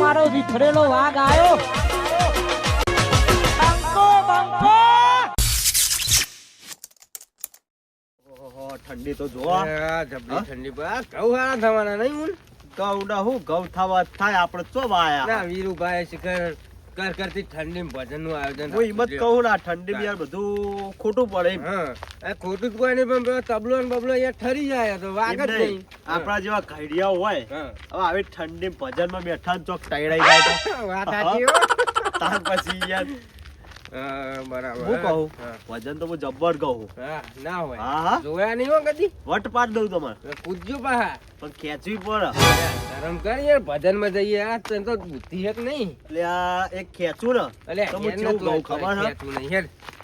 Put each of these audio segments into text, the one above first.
મારો વિખરેલો વાઘ આવ્યો. બંકો બંકો. ઓહો ઠંડી તો જોવા જબરી ઠંડી પર ઘઉં હારા થવાના નહીં હું ઘઉં ના હું ઘઉં થવા થાય આપણે ચો વાયા ના વીરુભાઈ શિખર કર કરતી ઠંડી ભજન નું આયોજન હું હિંમત કહું ના ઠંડી યાર બધું ખોટું પડે એમ. હા ખોટું જ કોઈ નહીં પણ પેલો તબલો ને બબલો યાર ઠરી જાય તો વાગ જ નહીં આપણા જેવા ઘડિયાઓ હોય હા. હવે આવી ઠંડી ભજન માં બેઠા ને ચોક ટાયડાઈ જાય તો વાત સાચી હો. તાર પછી યાર બરાબર હું કહું હા. ભજન તો હું જબ્બર કહું હા ના હોય હા હા જોયા નહીં હો કદી વટ પાડ દઉં તમારે પૂછજો પાહા પણ ખેંચવી પડે ધરમ કર યાર ભજન માં જઈએ આ તને તો બુદ્ધિ હેક નહીં એટલે આ એક ખેંચું ને તો હું કેવું કહું ખબર છે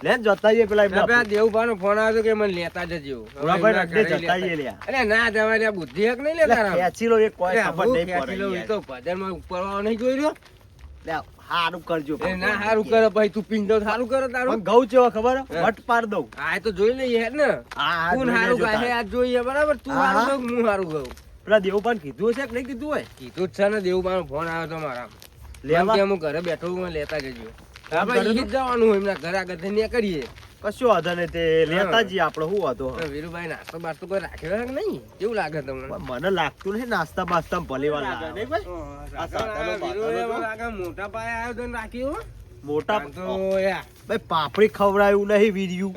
લે જતા જઈએ પેલા એમના દેવભાનો ફોન આવ્યો કે મને લેતા જજો ભાઈ અડ્ડે જતા જઈએ લ્યા અરે ના જવા બુદ્ધિ હેક નહીં લેતા ખેંચી લો એક કોઈ ખબર નહીં પડે યાર. તો ભજન માં ઉપર વાળો નહીં જોઈ રહ્યો લે હારું કરજો એ ના સારું કરે ભાઈ તું પિંડો સારું કરે તારું પણ ઘઉં ચેવા ખબર હે? હા. વટ પાડ દઉં આ તો જોઈ લઈએ હેડ ને હા કોણ સારું ગાય આજ જોઈએ બરાબર તું હા, સારું હા. કહું હું સારું કહું પેલા દેવપાન કીધું હશે કે નહીં કીધું હોય કીધું જ છે ને દેવબાનો ફોન આવ્યો તો મારા લેવા? કે હું ઘરે બેઠો હું લેતા જજો ફોન આપણે કર્યો ઈ જ જવાનું હોય એમના ઘરે આગળ થઈને કરીએ કશું વાંધો નહીં તે લેતા જઈએ આપણે શું વાંધો હે? વીરુભાઈ નાસ્તો બાસ્તો કોઈ રાખ્યો છે કે નહીં કેવું લાગે તમને પણ મને લાગતું નહીં નાસ્તા બાસ્તા ભલી વાર લાગે નહીં ભાઈ? આ સાધાનો વીરુભાઈ બાધાનો લાગે મોટા પાયે આયોજન રાખ્યું હો. મોટા તો યાર ભાઈ પાપડી ખવડાયું નહીં વીર્યું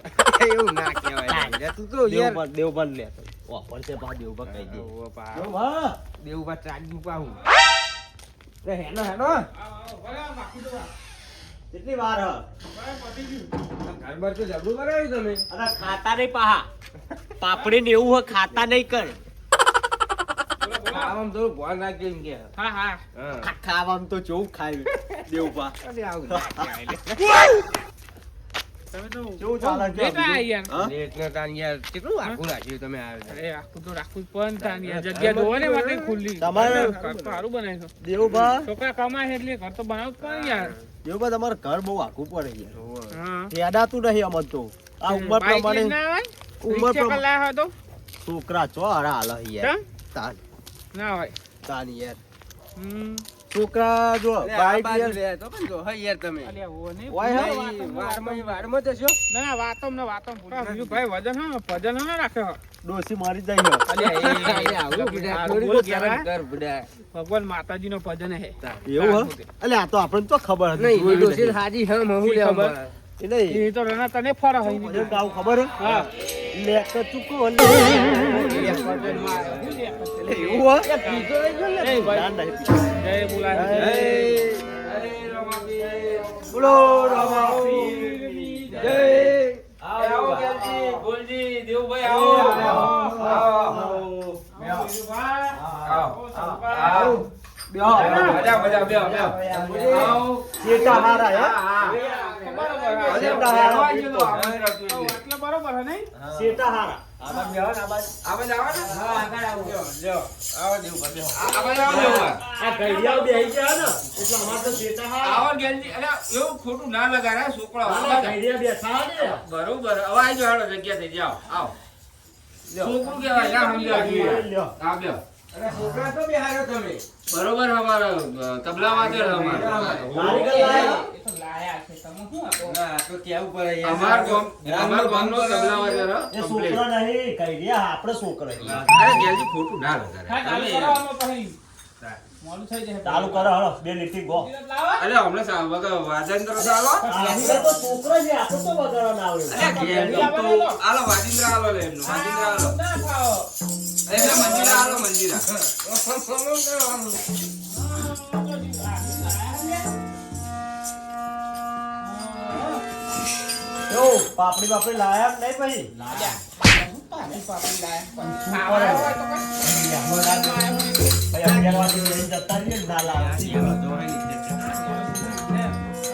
એવું ના કહેવાય તું તો યાર દેવપાન લે વાપર છે પા દેવપાન કહી દે ઓહો પા. દેવપા દેવબા ચાજુ પાહું રે હેનો હેનો કેટલી વાર હ ઘરબાર તો જબરું કરાવ્યું તમે અરે ખાતા નહીં પાહા પાપડી ને એવું હોય ખાતા નહીં કર આમ થોડું ભણ રાખજો એમ કે હા હા ખાવામાં તો ચોખ ખાય દેવપા અરે આવું ના કહેવાય તમે તો કેવું ચાલે છે લેટ આયા બીજું? યાર. હા? લેટ ને તાન યાર કેટલું આખું રાખ્યું તમે આવ્યો અરે આખું તો રાખવું જ પડે ને તાન યાર. જગ્યા જોવો ને માટે ખુલ્લી તમારે ઘર તો સારું બનાવ્યું છે. દેવપા છોકરા કમાય એટલે ઘર તો બનાવવું જ પડે ને યાર. દેવપા તમારે ઘર બહુ આખું પડે યાર હા. હેડાતું નહીં અમર તો આ ઉંમર બાઈક લઈને પ્રમાણે ના આવે? ઉંમર રિક્ષા પ્રમાણે કલાક હોય તો? છોકરા ચો હરા હાલ યાર કેમ? તાન ના હોય. તાન યાર હમ. છોકરા જો બાઈક યાર તો પણ જો હઈ યાર તમે અલ્યા ઓ નહીં. ઓય હે? વારમાં જશો ના ના વાતમ ને વાતમ પૂરા. બીજું ભાઈ વજન હે ભજન હે ને રાખ્યો. ડોસી મારી જાય છે. અલ્યા આવું બુડા આ થોડી બોલ તો જરા. કર બુડા ભગવાન માતાજી નો ભજન હે. એવું હે એટલે આ તો આપણને તો ખબર હતી નહીં જોયેલું ડોસી નથી. હાજી હમ હું શી લેવા ખબર? મળે. એ નહીં એ તો રણા તને ફરે હોય ભજન નહીં. ગાવું ખબર હે હા. લેક ચૂકો લે એટલે એવું હે પીતો નહીં ગયો ને. એ ભાઈ. ના, નહીં પીતું. જય બોલાય. બોલો રમાપીરની જય. આવો ગેલજી, ગોલજી, દેવુભાઈ આવો. આવો. શેઠા હારા હે? શેઠા હારા. એટલે બરોબર હે નહીં? શેઠા હારા. આ ઘડિયાળ બેહી ગયા ને એટલે અમારે તો શેઠા હારા. ખોટું ના લગાડે છોકરા આમાં ઘડિયાળ બેઠા ને. બરોબર હવે આવી જાઓ જગ્યા થઈ જાઓ આવો છોકરું કેવાય ના સમજાય લ્યો. અરે છોકરા તો બેહારો તમે બરોબર અમારો તબલા વાગે કારીગર લાયા? લાયા છે તમે શું આપો? ના તો કેવું પડે અમાર ગામનો તબલા વાગે એ છોકરા નહીં ઘડિયાળ આપણે છોકરા અરે ગેલજી ખોટું ના હા, ચાલુ લગાડે કરો આમાં પછી. મોડું થઈ જશે. ચાલુ કરો હળો બે લીટી ગો. લાવો. અરે હમણાં વગર વાજેન્દ્ર તો આલો કારીગર તો છોકરા છે આપણે તો વગાડવા ના આવે. અરે ગેલજી તો આલો વાજેન્દ્ર આલો લે એમનો વાજેન્દ્ર આલો ના ખાઓ. એટલે મંજીરા આલો મંજીરા જો પાપડી બાપડી લાયા કે નહીં ભાઈ? પાપડી પાપડી લાયા. શું કરે? ખાવા હોય તો કઈ. ભાઈ અગિયારવાથી લઈને જતા રહીએ ને ના લાવે.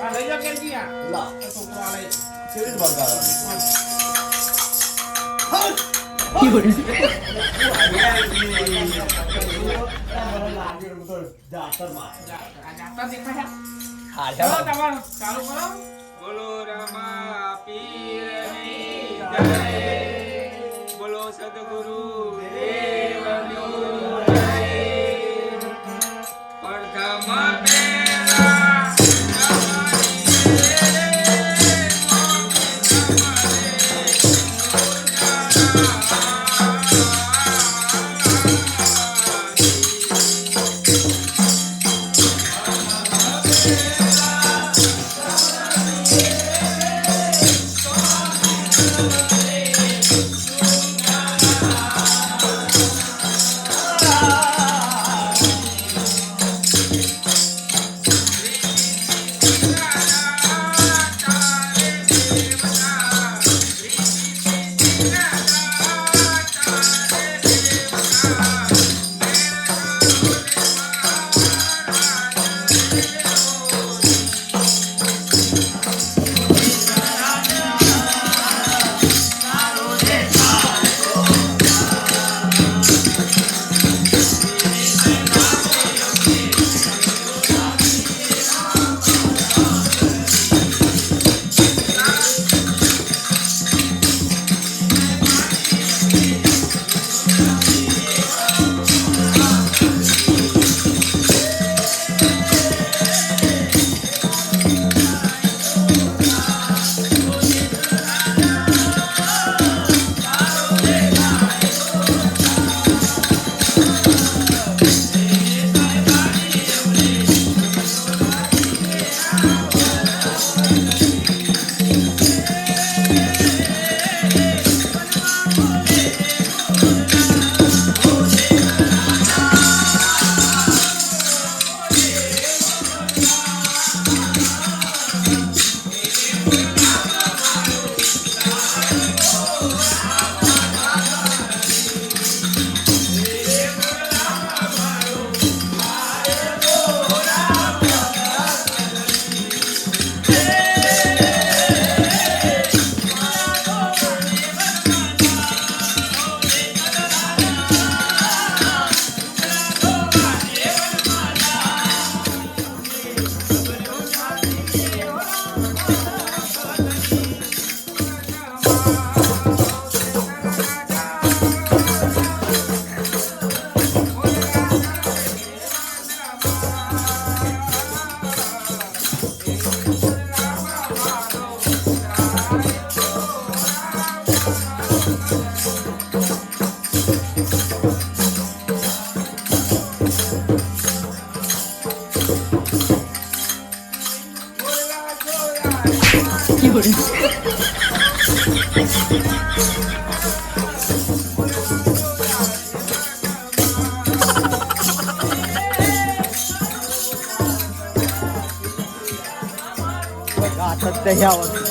આ લઈ જાઓ કેલજી આ. લા, આ છોકરો આ લઈ. કેવી રીતે વગાડવાનું? આ જાતા દેખાય છે? હાલ્યા. ચાલો તમારું ચાલુ કરો. બોલો રમા પીરની જય બોલો સદગુરુ દેવનો જય પ્રથમ ગાત જ નહીં આવડતું.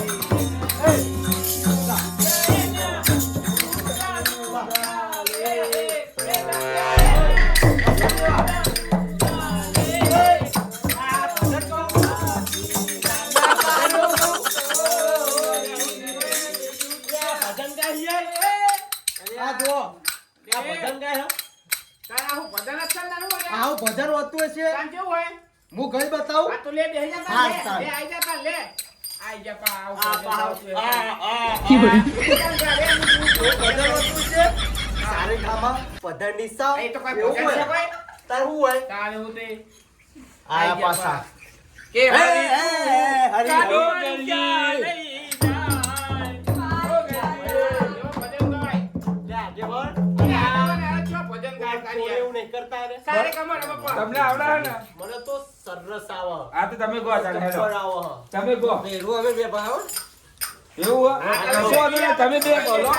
આ જુઓ, આ ભજન ગાય હે. તારા હું ભજન જ છે તારું વગર? આવું ભજન હોતું હશે. તાન કેવું હોય? હું ગઈ બતાવું. આ તો લે બેહી જા હા, તાન લે. તાન. લે આઈ જા તાન લે. આઈ જા પા આવ. આ પાવ. ભજન હોતું છે. સારે ખામાં ભજનની સાવ. એ તો કોઈ એવું ભજન છે હોય. કોઈ? તાર શું હોય? તારે હું તે આયા પાછા. કે હે, હરી હે, હરી. કાઢો લઈ જાય. ઓ ગઈ. ભજન ગાય. જા, જે બોલ. ભજન ગાય તારી એવું નહીં કરતા રે. સારે કમર બાપા. તમને આવડે ને મને તો સરસ આવે. આ તો તમે ગો ચાલ હેડો ખબર આવે. તમે ગો ભેરું અમે બે ભાવ. એવું કશો વાંધો નહીં, તમે બે બોલો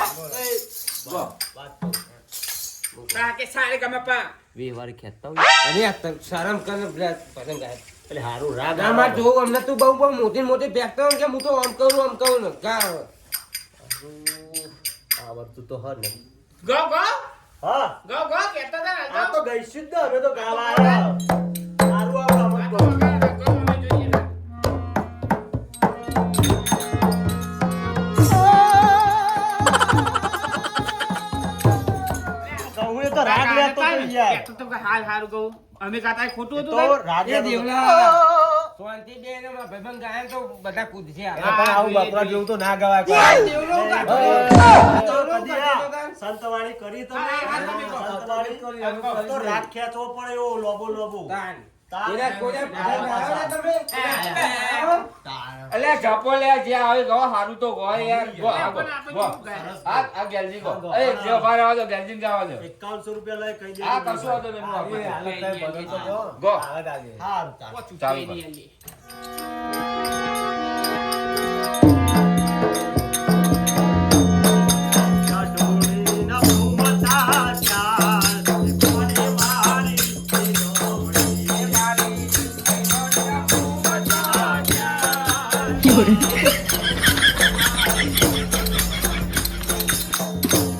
ગો વાત તો. તા કે સારે કમપા. વ્યવહાર ખેંચતા હોય. અરે આ તને શરમ કર ને પેલા પતંગ ગાય. એટલે હારું રાગ ના માર જોવું અમને તું બહુ મોટી મોટી ફેંકતો હોય કે હું તો આમ કહું ને કા આવડતું તો હર નહીં. ગો ગો હા, ગો ગો કેતો તા આ ના તો ગઈશું જ ને, અમે તો ગાવા આવ્યા. સારું આવે અમે આ તો. તો વગર ગો અમે જોઈએ ના. કહું એ તો રાગ લેતો તો યાર. કેતો તો કે હાલ હારું કહું અમે કાતા ખોટું હતું તો તાર? રાગ એ લેતો તો. દેવલા શાંતિ દે ને મારા ભાઈબંધ ગાય ને તો બધા કૂદશે એ પણ આવું બાપરા જેવું તો ના ગવાય કોઈ. દેવલો એ, કાઢો. તો કદી આ સંતવાણી કરી તમે. હા, તમે કહો. સંતવાણી કરી અમે તો રાગ ખેંચવો પડે એવો લોબો લોબો. તાન. તાન. એના કોઈને પતંગ ગાયો ને તમે? અલ્યા જપો લે જે આવે ગો હારું તો ગો યાર ગો આ ગો ગો આ ગેલજી ગો એ જો બાર આવો તો ગેલજી ગાવા દો 5100 રૂપિયા લઈ કહી દે. આ કશું વાંધો નહીં, હું આપું. એ હાલત થાય ભગત તો જો. ગો. હાલત આજે. હારું, ચાલ. ચાલુ કર. ઢોળીના ભૂમતા ચાલ, કોને મારી ઢોળી મારી ઢોળીના ભૂમતા ચાલ. ઢોળીના ભૂમતા ચાલ, કોને મારી ઢોળી.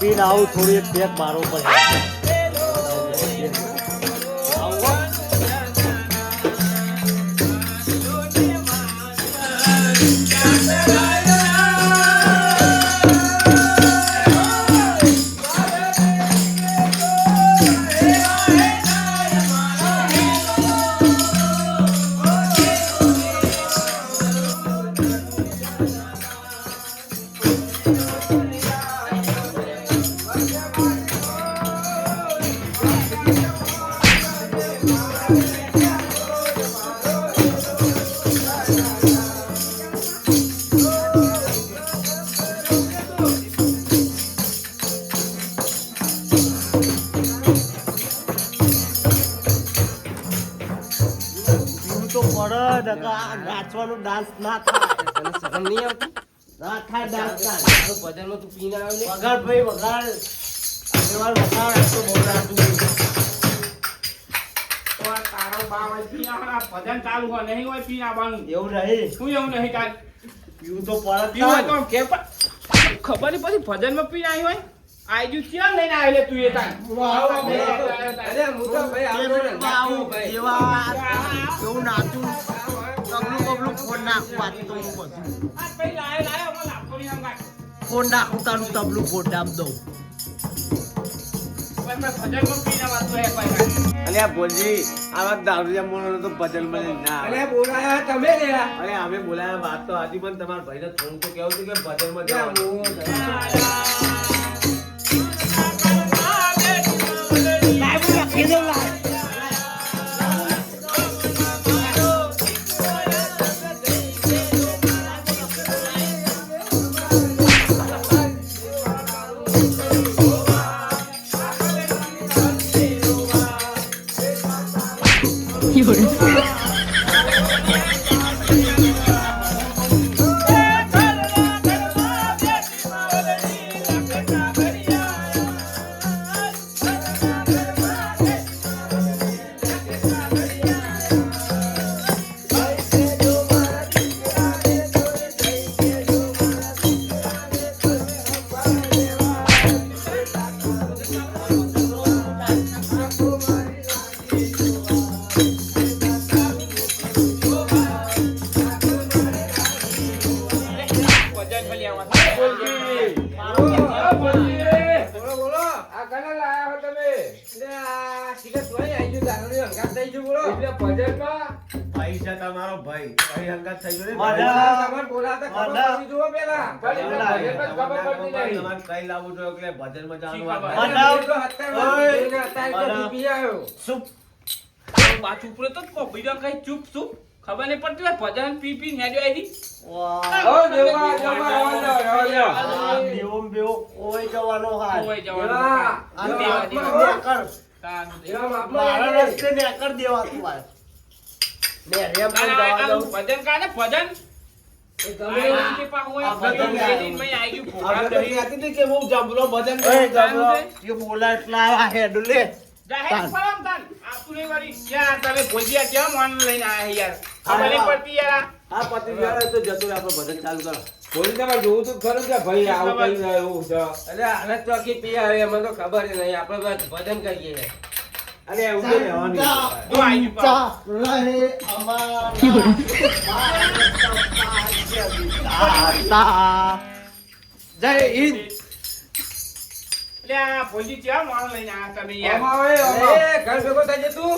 પીને આવું થોડી એક પેક મારવો પડે નાચવાનું ડાન્સ ના થાય તને શરમ નહીં આવતી? ના થાય ડાન્સ થાય તારું ભજનમાં તું પીને આવ્યો ને? વગાડ ભાઈ વગાડ આગેવાન વગાડ આ તો બહુ રાતું તો આ તારો બાપ હોય પીના ભજન ચાલુ હોય નહીં હોય પીના બાનું એવું નહીં શું એવું નહીં કાલ પીવું તો પરત પીવું હોય તો કે પણ ખબર નહીં પછી ભજનમાં પીને આવી હોય આઈજુ ક્યાં લઈને આવેલે તું એ તાર અરે હું તો ભાઈ આવતો ને, નાચું ભાઈ. કેવું નાચું તબલું બબલું ફોન નાખું વાત તો હું બધું આ ભાઈ લાય લાય અમાર લાપો ની અંગાત ફોન નાખું તારું તબલું ફોન નામ દઉં ભાઈ મેં ભજનમાં પીને વાત તો હે ભાઈ અલ્યા બોલજી આ વાત દારૂડિયા મોનો તો ભજન મને ના આવે. અરે બોલાયા તમે લે આ. અરે અમે બોલાયા વાત તો આજી પણ તમારા ભાઈને થોડું તો કેવું હતું કે ભજનમાં ક્યાં જવાનું. હું? બોલો, બોલો. આ કને લાયા હો તમે લે આ શીખર તોય આઈ ગયું, દારૂની હંગાત થઈ ગયું, બોલો. એટલે ભજનમાં ભાઈ છે તમારો ભાઈ ભાઈ હંગાત થઈ ગયો ને બોલાતા તમારે બોલાતા ખબર માધા. પડવી જુઓ પેલા. ભલે ભજનમાં જ ખબર પડતી નહીં. તમારે કઈ લાવવું જોઈએ કે ભજનમાં જવાનું શી વાત ખબર? થાય. માધા. એ તો અત્યારે ઓય. એને અત્યારે તો પી આવ્યો. શું બા ચૂપ રહે તો બીજા કઈ ચૂપ ચૂપ ખબર નહીં પડતી હોય ભજન પી પી નેજો આવી વાહ ઓ દેવા, દેવા, આવવા દો. આ બેવો બેવો ઓય જવાનો હાલ હોય દેવા. જવાનું આ દેવા, માપમાં દેવા. નેકર. દેવા માપમાં મારા આવી. રસ્તે નેકર દેવાતું હોય. ને રેમ પણ ના, જવા દઉં. ભજન કાને ભજન એ તમે આ પાક હોય આ ભજન ભજન ગાય. લઈને મેં આવી ગયું આ પ્રોગ્રામ બધા કરી કહેતી હતી કે બહુ જબરો ભજન એ કરે, જબરો. જબરો. એ બોલા એટલા આ હેડ લે. જાહેર ફરમ તાન આપું નહીં વળી યાર તમે ભોજિયા કેમ મન લઈને આયા યાર ખબર નહીં પડતી યાર આ પતિ ગયા તો જતું રહે, આપણે ભજન ચાલુ કરો. બોલી તમારે જોવું તો ખરું કે ભાઈ આવું કઈ ના એવું છે અરે આને ચોકી પી આવે એમાં તો ખબર ય નહીં, આપણે બસ ભજન કરીએ. અને એવું તો રહેવાનું. જો આવી ગયું રહે અમારા જય હિન્દ. લે આ ભોજી કેમ મન લઈને આયા તમે યાર આમાં હોય, આમાં. એ ઘર ભેગો થઈ જતું.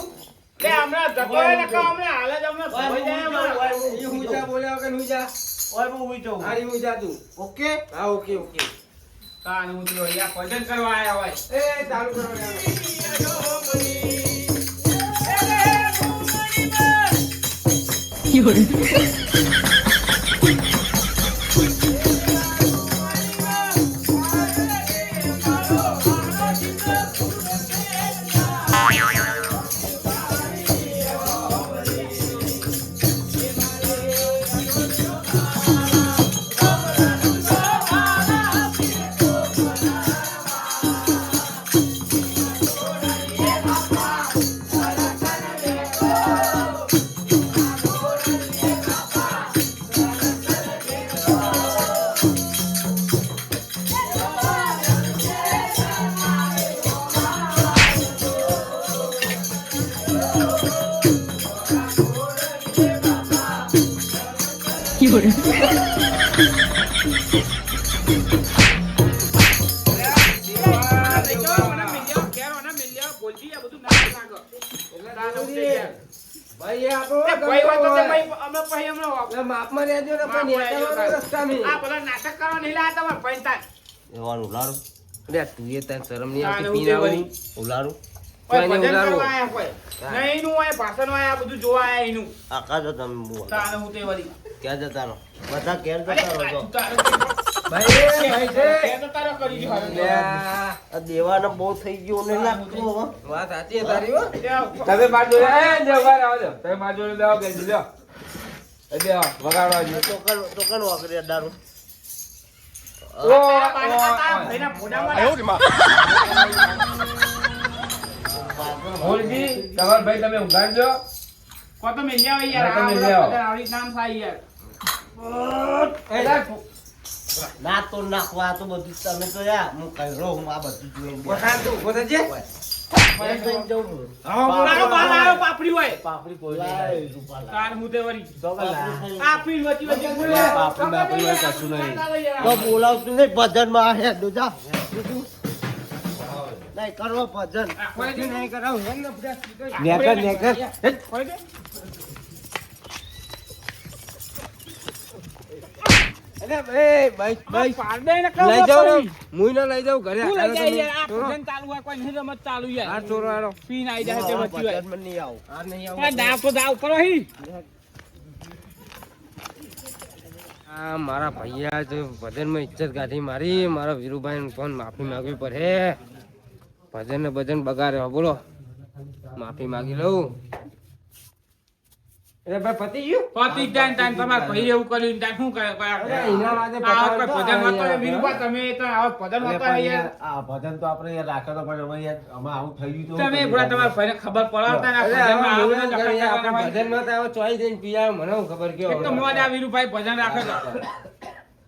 લે હમણાં જતો હોય ને કાં હમણાં હાલ જ હમણાં ભોઈ જાય હમણાં. ઈ ઊંચા બોલ્યા વગર ઊંચા. ઓય હું ઉઈ જાઉં. હારી ઊંચા તું. ઓકે હા, ઓકે, ઓકે. કાન ઉતર્યો યાર ભજન કરવા આયા હોય એ ચાલુ કરો યાર. ભાઈ એ આપણો ભાઈ હોય તો તે ભાઈ અમે ભાઈ હમણાં એટલે માપમાં રહેજો ને પણ નેતાવાનો રસ્તામાં. આ બધા નાટક કરવા નહીં લાયા તમારે ભાઈ તાર એવાનું ઉલારું અરે તું એ તાર શરમ નહીં તાને આવતી હું પીને તે આવું. ઉલારું કોઈ કોઈ ભજન ઉડાડો. કરવા આયા કોઈ નહીં એનું હોય ભાષણ હોય આ બધું જોવા આયા એનું આખા જો તમે બોલો. તાને હું તે વળી ક્યાં જતા રહો બધા ક્યાં અરે જતા રહો છો? ભાઈ એ ભાઈ છે. તે તો તારો કરી દીધો હવે. લે આ આ દેવાના બહુ થઈ ગયું ને લાગતું હવે. વાત સાચી છે તારી હો. તમે માર જોડે એ દેવ બહાર આવો છો. તમે માર જોડે બેહો કે લ્યો એ બેહો વગાડો આવજો. ટોકન વાપરી દારૂ તારા તારા ભાઈના ભોડામાં મોલજી તમાર ભાઈ તમે ઊંઘાડજો. કો તો મેં યાર યાર હા, તમે આ લ્યો. બધા આવડી નામ થાય યાર એ રાખ. ના તો નાખવા આ તો બધું તમે તો યાર હું કઈ રહું હું આ બધું જોઈને બેઠો. પોતાન તું પોતા છે એમ તો એમ જવું છું. તારો બાલ આવ્યો પાપડી હોય પાપડી કોઈ નહીં. રૂપાલા. તાર હું તે વળી પાપડી આપી વચ્ચે વચ્ચે બોલે બાપડી હોય કશું નહીં. તો બોલાવતું નહીં ભજનમાં આ હેડું જા. બીજું? નહીં કરો ભજન. નહીં કરાવું હેન ને બધા. નેકર નેકર અરે ભાઈ ભાઈ ભાઈ પાડે ને લઈ જાઓ ને. મુઈ ના લઈ જાઉં ઘરે. હું લઈ જાય યાર આ છોરો. ભજન ચાલુ હોય કોઈ નહીં રમત ચાલુ યાર આ છોરો આરો. પીન આવી જાય તે વચ્ચે હોય ભજનમાં નહીં આવું. આ નહીં આવું. આ દાવ તો દાવ કરો હી આ મારા ભૈયા જો ભજનમાં ઇજ્જત કાઢી મારી મારા વીરુભાઈ ફોન માફી માંગવી પડે. ભજન ને ભજન બગાડ્યો બોલો માફી માંગી લઉં. અરે ભાઈ પતી ગયું. પતિ ટાઈમ ટાઈમ તમાર ભાઈ એવું કર્યું ટાઈમ શું કરે અરે એના વાદે આ પતાવી કોઈ ભજન હોતો હોય, વીરુભા તમે તો આવા ભજન હોતા હોય યાર આ ભજન તો આપણે યાર રાખે તો પણ અમે યાર અમે આવું થઈ ગયું તો તમે બોલા તમારા ભાઈને ખબર પડાવતા ને આ અરે ભજનમાં આમાં આવું મુંડન કરી ને આપણે ભજનમાં તો આવો ચોઈ જઈને પીયા મને હું ખબર કેવો એક તો મોજ આ વીરુભાઈ ભજન રાખે છે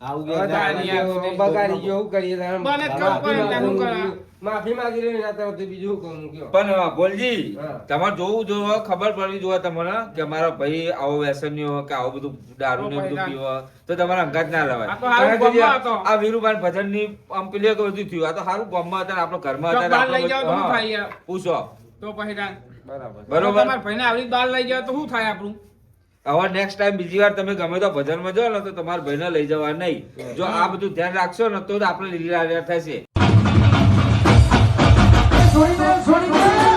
આવું હવે યાર તારી આ બગાડી ગયો શું કરીએ તારે? બને જ કરવું પડે ને શું કરે? માફી માંગી રહી ના તો બીજું શું કહું કયો? પણ ભોલજી હા. તમારે જોવું જોવો ખબર પડવી જોવે તમને કે મારા ભાઈ આવો વ્યસનીઓ કે આવું બધું દારૂ ને બધું પીવો તો તમારા અંગાત ના લેવાય. આ તો હારું કારણ કે જે ગમવા હતો. આ વીરુભાઈ ભજન ની આમ પેલી વખત બધું થયું આ તો સારું ગામમાં હતા ને આપણો ઘરમાં જો હતા ને બહાર આપણો લઈ જાઓ તો શું હા. થાય યાર? પૂછો તો પછી તાન. બરાબર બરોબર તમારા ભાઈને આવડી બહાર લઈ જાવ તો શું થાય આપણું હવે નેક્સ્ટ ટાઈમ બીજી વાર તમે ગમે તો ભજનમાં જાઓ ને તો તમારા ભાઈને લઈ જવા નહીં. જો આ બધું ધ્યાન રાખશો ને તો જ આપણે લીલા થશે. છોડી દે